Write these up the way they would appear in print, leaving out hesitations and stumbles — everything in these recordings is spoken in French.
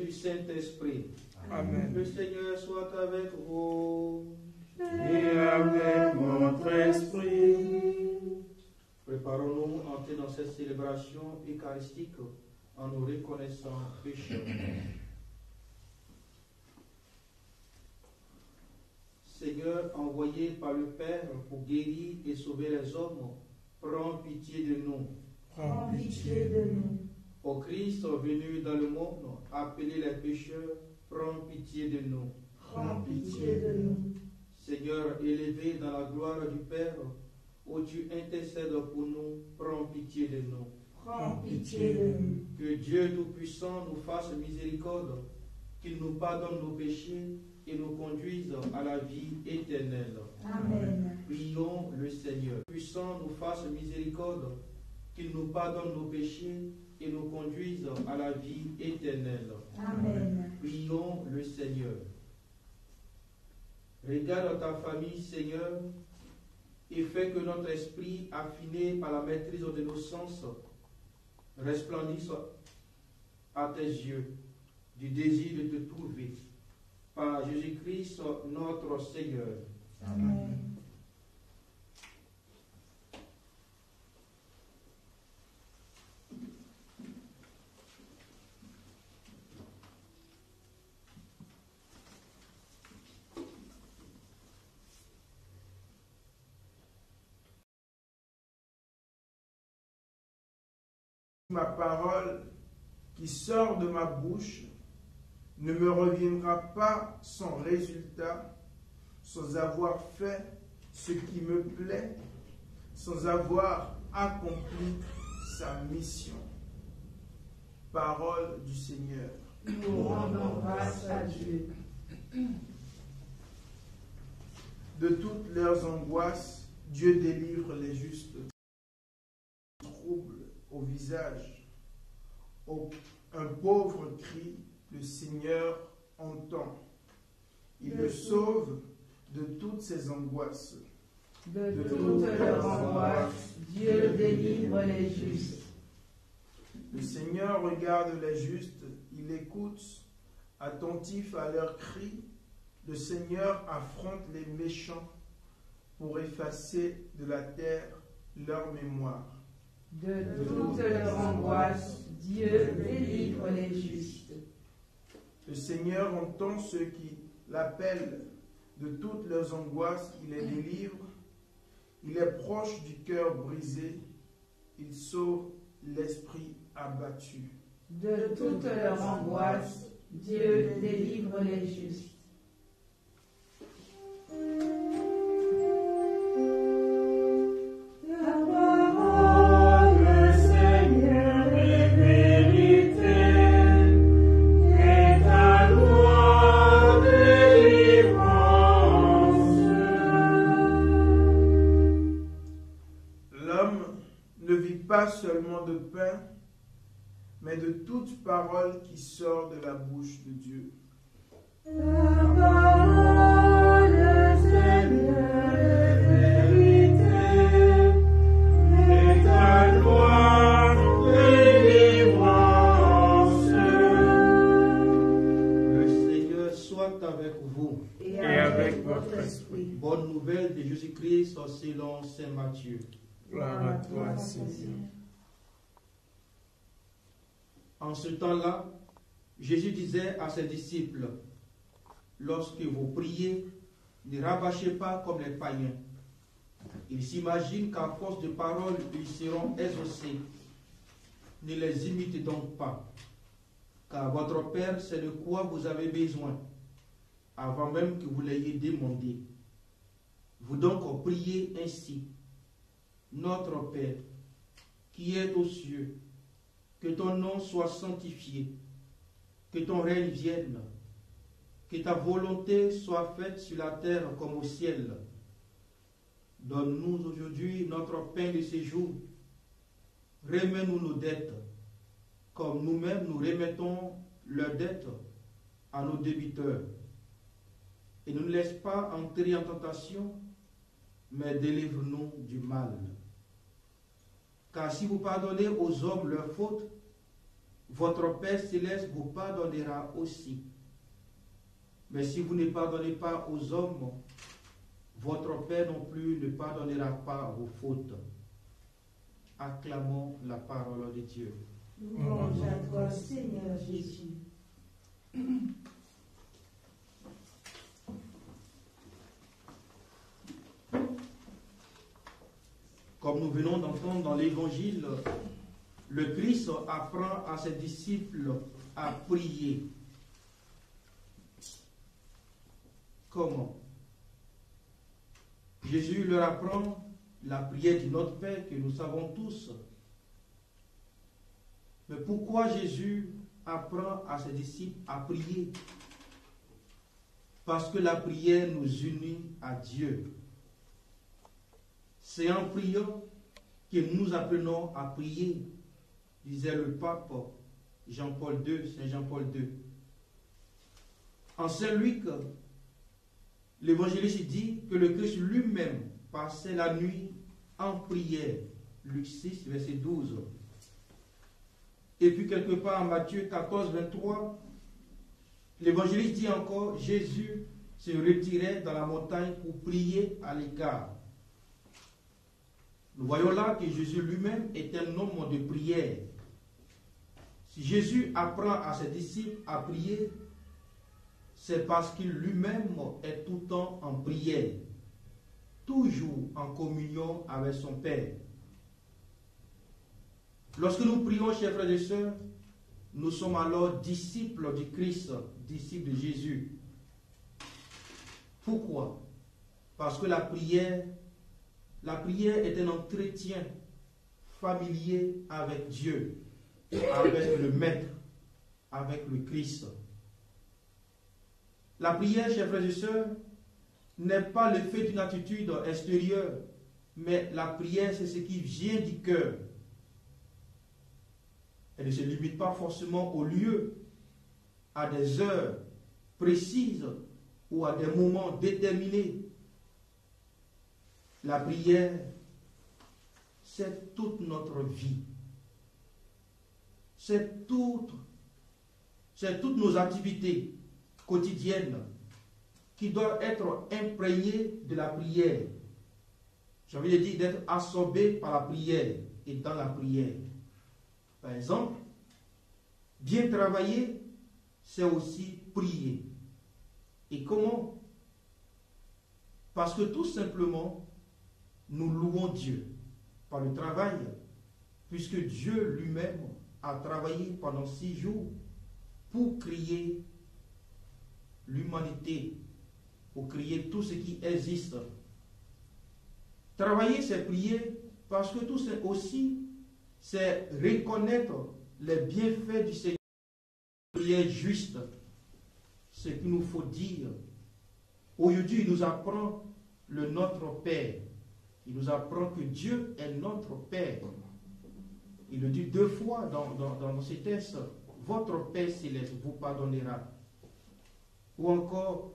Saint-Esprit. Amen. Le Seigneur soit avec vous. Et avec votre esprit. Préparons-nous à entrer dans cette célébration eucharistique en nous reconnaissant pécheurs. Seigneur, envoyé par le Père pour guérir et sauver les hommes, prends pitié de nous. Prends pitié de nous. Ô Christ venu dans le monde, appelé les pécheurs, prends pitié de nous. Prends pitié de nous. Seigneur, élevé dans la gloire du Père, ô tu intercèdes pour nous, prends pitié de nous. Prends pitié de nous. Que Dieu Tout-Puissant nous fasse miséricorde, qu'il nous pardonne nos péchés et nous conduise à la vie éternelle. Amen. Prions le Seigneur. Puissant nous fasse miséricorde, qu'il nous pardonne nos péchés et nous conduise à la vie éternelle. Amen. Prions le Seigneur. Regarde ta famille, Seigneur, et fais que notre esprit, affiné par la maîtrise de nos sens, resplendisse à tes yeux du désir de te trouver. Par Jésus-Christ, notre Seigneur. Amen. Ma parole qui sort de ma bouche ne me reviendra pas sans résultat, sans avoir fait ce qui me plaît, sans avoir accompli sa mission. Parole du Seigneur. Nous rendons grâce à Dieu. De toutes leurs angoisses, Dieu délivre les justes. Trouble au visage. Un pauvre cri, le Seigneur entend. Il le sauve de toutes ses angoisses. De toutes leurs angoisses, Dieu délivre les justes. Le Seigneur regarde les justes, il écoute, attentif à leurs cris. Le Seigneur affronte les méchants pour effacer de la terre leur mémoire. De toutes leurs angoisses, Dieu délivre les justes. Le Seigneur entend ceux qui l'appellent. De toutes leurs angoisses, il les délivre. Il est proche du cœur brisé. Il sauve l'esprit abattu. De toutes leurs angoisses, Dieu délivre les justes. Pas seulement de pain, mais de toute parole qui sort de la bouche de Dieu. La parole, Seigneur, est vérité, et ta gloire, délivrance. Le Seigneur soit avec vous. Et avec votre esprit. Bonne nouvelle de Jésus-Christ selon Saint Matthieu. Gloire à toi, Seigneur. En ce temps-là, Jésus disait à ses disciples, lorsque vous priez, ne rabâchez pas comme les païens. Ils s'imaginent qu'à force de paroles, ils seront exaucés. Ne les imitez donc pas, car votre Père sait de quoi vous avez besoin, avant même que vous l'ayez demandé. Vous donc priez ainsi. Notre Père, qui est aux cieux, que ton nom soit sanctifié, que ton règne vienne, que ta volonté soit faite sur la terre comme au ciel. Donne-nous aujourd'hui notre pain de ce jour. Remets-nous nos dettes, comme nous-mêmes nous remettons leurs dettes, à nos débiteurs et ne nous laisse pas entrer en tentation, mais délivre-nous du mal. Car si vous pardonnez aux hommes leurs fautes, votre Père céleste vous pardonnera aussi. Mais si vous ne pardonnez pas aux hommes, votre Père non plus ne pardonnera pas vos fautes. Acclamons la parole de Dieu. Louange à toi, Seigneur Jésus. Comme nous venons d'entendre dans l'Évangile, le Christ apprend à ses disciples à prier. Comment? Jésus leur apprend la prière du Notre Père que nous savons tous. Mais pourquoi Jésus apprend à ses disciples à prier? Parce que la prière nous unit à Dieu. C'est en priant que nous apprenons à prier, disait le pape Jean-Paul II, Saint Jean-Paul II. En Saint Luc, l'évangéliste dit que le Christ lui-même passait la nuit en prière. Luc 6, verset 12. Et puis quelque part en Matthieu 14, 23, l'évangéliste dit encore, Jésus se retirait dans la montagne pour prier à l'écart. Nous voyons là que Jésus lui-même est un homme de prière. Si Jésus apprend à ses disciples à prier, c'est parce qu'il lui-même est tout le temps en prière, toujours en communion avec son Père. Lorsque nous prions, chers frères et sœurs, nous sommes alors disciples du Christ, disciples de Jésus. Pourquoi? Parce que la prière est un entretien familier avec Dieu, avec le Maître, avec le Christ. La prière, chers frères et sœurs, n'est pas le fait d'une attitude extérieure, mais la prière, c'est ce qui vient du cœur. Elle ne se limite pas forcément au lieu, à des heures précises ou à des moments déterminés. La prière, c'est toute notre vie. C'est toutes nos activités quotidiennes qui doivent être imprégnées de la prière. J'ai envie de dire d'être absorbées par la prière et dans la prière. Par exemple, bien travailler, c'est aussi prier. Et comment? Parce que tout simplement, nous louons Dieu par le travail, puisque Dieu lui-même a travaillé pendant 6 jours pour créer l'humanité, pour créer tout ce qui existe. Travailler, c'est prier, parce que tout c'est aussi, c'est reconnaître les bienfaits du Seigneur. Prière juste, ce qu'il nous faut dire. Aujourd'hui, il nous apprend le Notre Père. Il nous apprend que Dieu est notre Père. Il le dit 2 fois dans ces textes. Votre Père céleste vous pardonnera. Ou encore,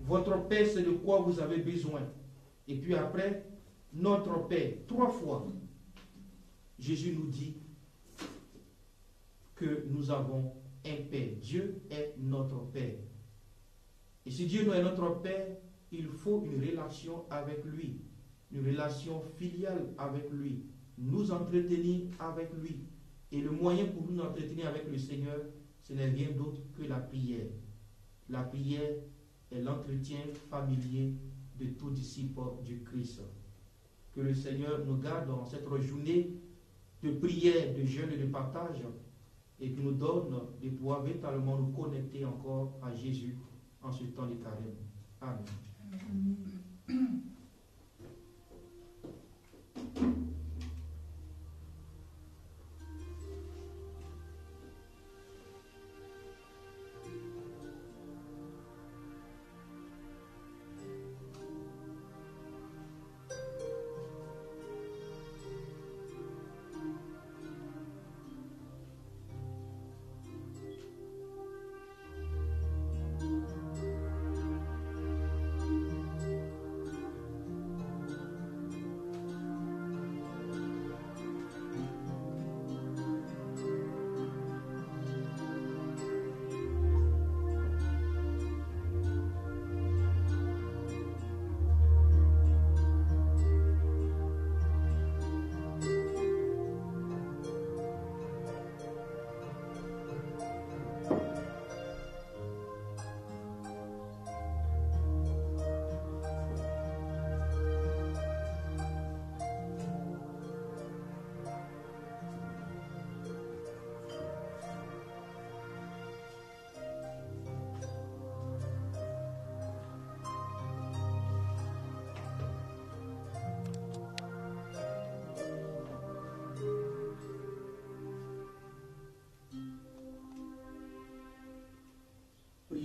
votre Père, c'est de quoi vous avez besoin. Et puis après, notre Père, 3 fois. Jésus nous dit que nous avons un Père. Dieu est notre Père. Et si Dieu est notre Père, il faut une relation avec lui, une relation filiale avec lui, nous entretenir avec lui. Et le moyen pour nous entretenir avec le Seigneur, ce n'est rien d'autre que la prière. La prière est l'entretien familier de tout disciple du Christ. Que le Seigneur nous garde dans cette journée de prière, de jeûne et de partage, et qu'il nous donne de pouvoir véritablement nous connecter encore à Jésus en ce temps de carême. Amen.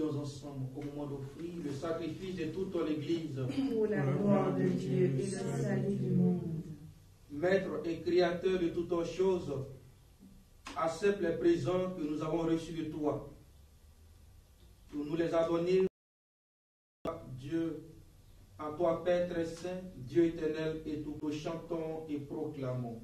prions ensemble au moment d'offrir le sacrifice de toute l'Église. Pour la gloire de Dieu et le salut du monde. Maître et Créateur de toutes choses, accepte les présents que nous avons reçus de toi. Tu nous les as donnés, Dieu, à toi Père très saint, Dieu éternel, et nous chantons et proclamons.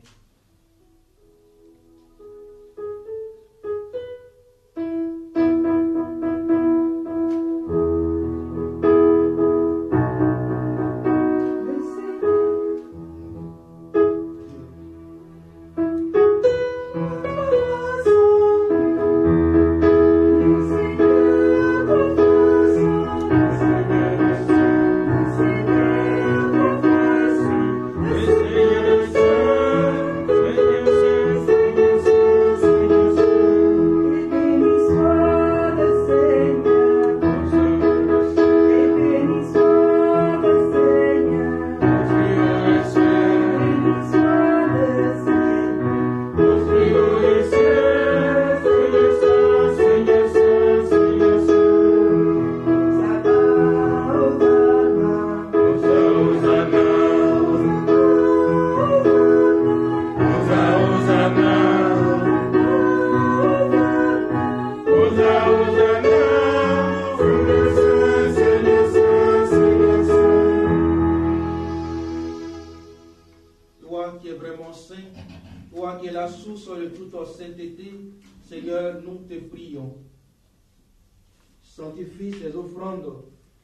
Sanctifie ces offrandes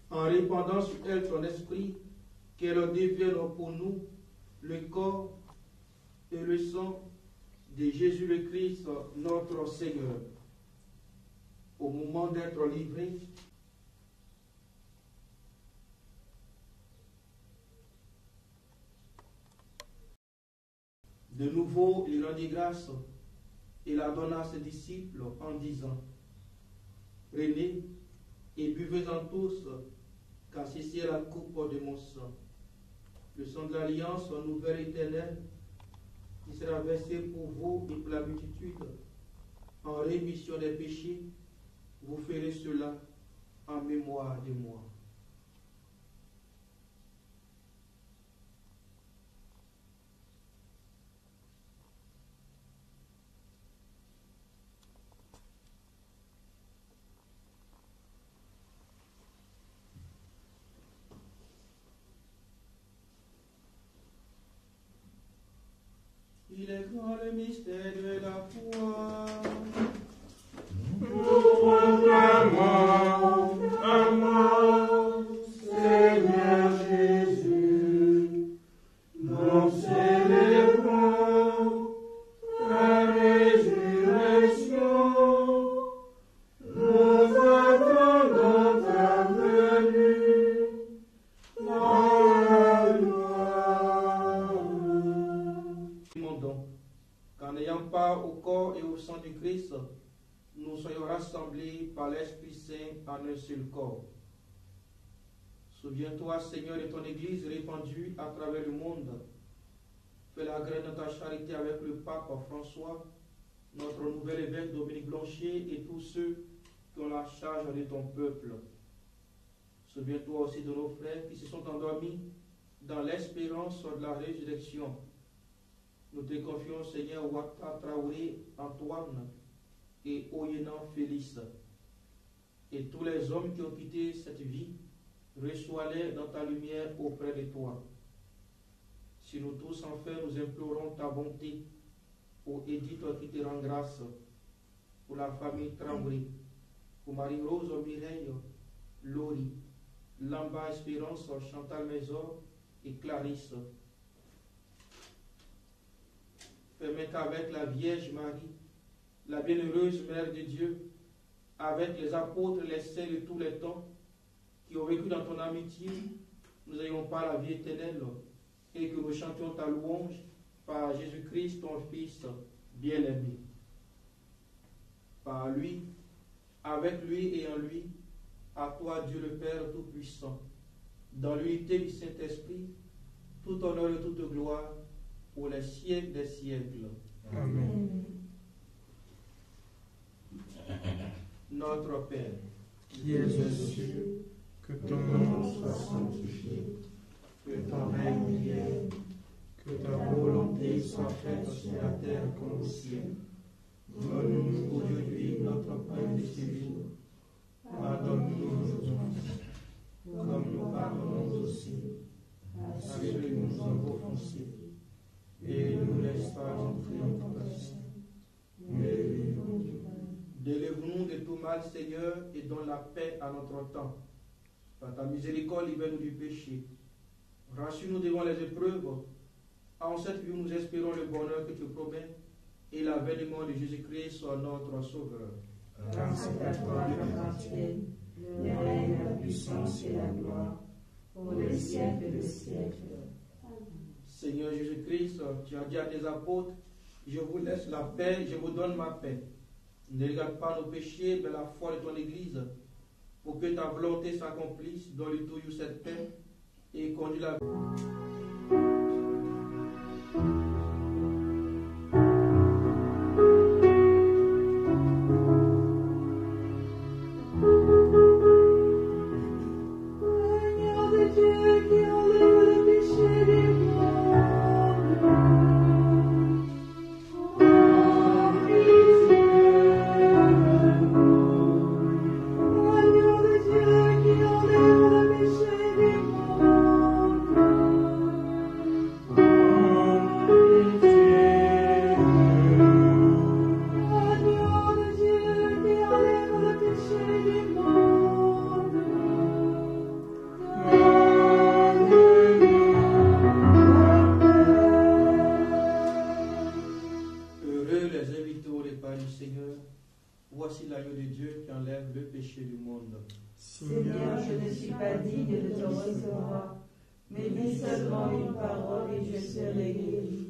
en répandant sur elles ton esprit, qu'elles deviennent pour nous le corps et le sang de Jésus le Christ, notre Seigneur. Au moment d'être livré, de nouveau, il rendit grâce et la donna à ses disciples en disant: prenez et buvez-en tous, car ceci est la coupe de mon sang, le sang de l'alliance nouvelle éternelle, qui sera versé pour vous et pour la multitude, en rémission des péchés. Vous ferez cela en mémoire de moi. Il est grand le mystère de la foi. Nous proclamons à mort, Seigneur Jésus. Nous célébrons ta résurrection. Nous attendons ta venue dans la gloire. Qu'en n'ayant part au corps et au sang du Christ, nous soyons rassemblés par l'Esprit Saint en un seul corps. Souviens-toi, Seigneur, de ton Église répandue à travers le monde. Fais la grâce de ta charité avec le pape François, notre nouvel évêque Dominique Blanchet et tous ceux qui ont la charge de ton peuple. Souviens-toi aussi de nos frères qui se sont endormis dans l'espérance de la résurrection. Nous te confions, Seigneur, Ouattara Traoré, Antoine et Oyenan Félix. Et tous les hommes qui ont quitté cette vie, reçois-les dans ta lumière auprès de toi. Si nous tous, enfin, nous implorons ta bonté pour Edith qui te rend grâce, pour la famille Traoré, pour Marie-Rose, Mireille, Laurie, Lamba Espérance, Chantal Maison et Clarisse. Permets qu'avec la Vierge Marie, la bienheureuse Mère de Dieu, avec les apôtres, les saints de tous les temps, qui ont vécu dans ton amitié, nous n'ayons pas la vie éternelle, et que nous chantions ta louange par Jésus-Christ, ton Fils bien-aimé. Par lui, avec lui et en lui, à toi Dieu le Père Tout-Puissant, dans l'unité du Saint-Esprit, tout honneur et toute gloire, pour les siècles des siècles. Amen. Notre Père, qui es aux cieux, que ton nom soit sanctifié, que ton règne vienne, que ta volonté soit faite sur la terre comme au ciel. Donne-nous aujourd'hui notre pain de ce jour. Pardonne-nous nos offenses, comme nous pardonnons aussi à ceux qui nous ont offensés. Et ne nous laisse pas entrer en tentation, mais délivre-nous du mal. Délivre-nous de tout mal, Seigneur, et donne la paix à notre temps. Par ta miséricorde, libère-nous du péché. Rassure-nous devant les épreuves. En cette vie, nous espérons le bonheur que tu promets et l'avènement de Jésus-Christ soit notre Sauveur. Car c'est à toi qu'appartiennent le règne, la puissance et la gloire, pour les siècles des siècles. Seigneur Jésus-Christ, tu as dit à tes apôtres, je vous laisse la paix, je vous donne ma paix. Ne regarde pas nos péchés, mais la foi de ton Église, pour que ta volonté s'accomplisse. Donne-lui toujours cette paix et conduis la Seigneur, je ne suis pas digne de te recevoir, mais dis seulement une parole et je serai guéri.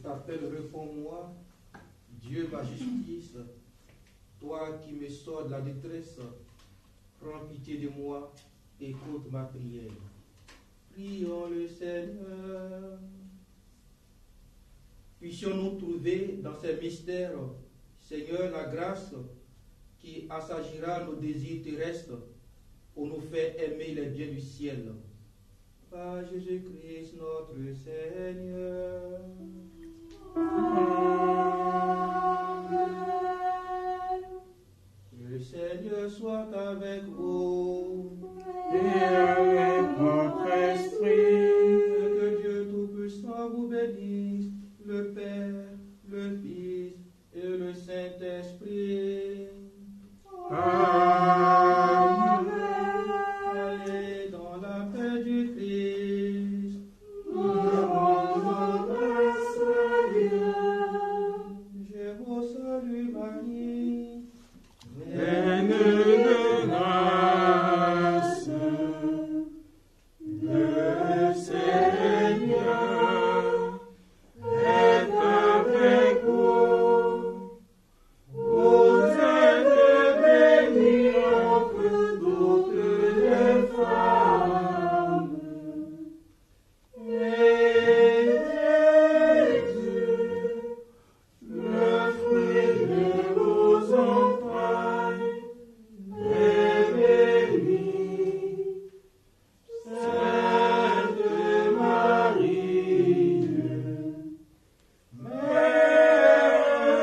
t'appelle, réponds-moi. Dieu, ma justice, toi qui me sors de la détresse, prends pitié de moi, écoute ma prière. Prions le Seigneur. Puissions-nous trouver dans ces mystères, Seigneur, la grâce qui assagira nos désirs terrestres pour nous faire aimer les biens du ciel. Par Jésus-Christ notre Seigneur. Que le Seigneur soit avec vous. Et avec votre esprit. Que Dieu Tout-Puissant vous bénisse, le Père, le Fils et le Saint-Esprit. Amen. Allez dans la paix du Christ. Nous rendons grâce à Dieu. Je vous salue Marie, Pleine de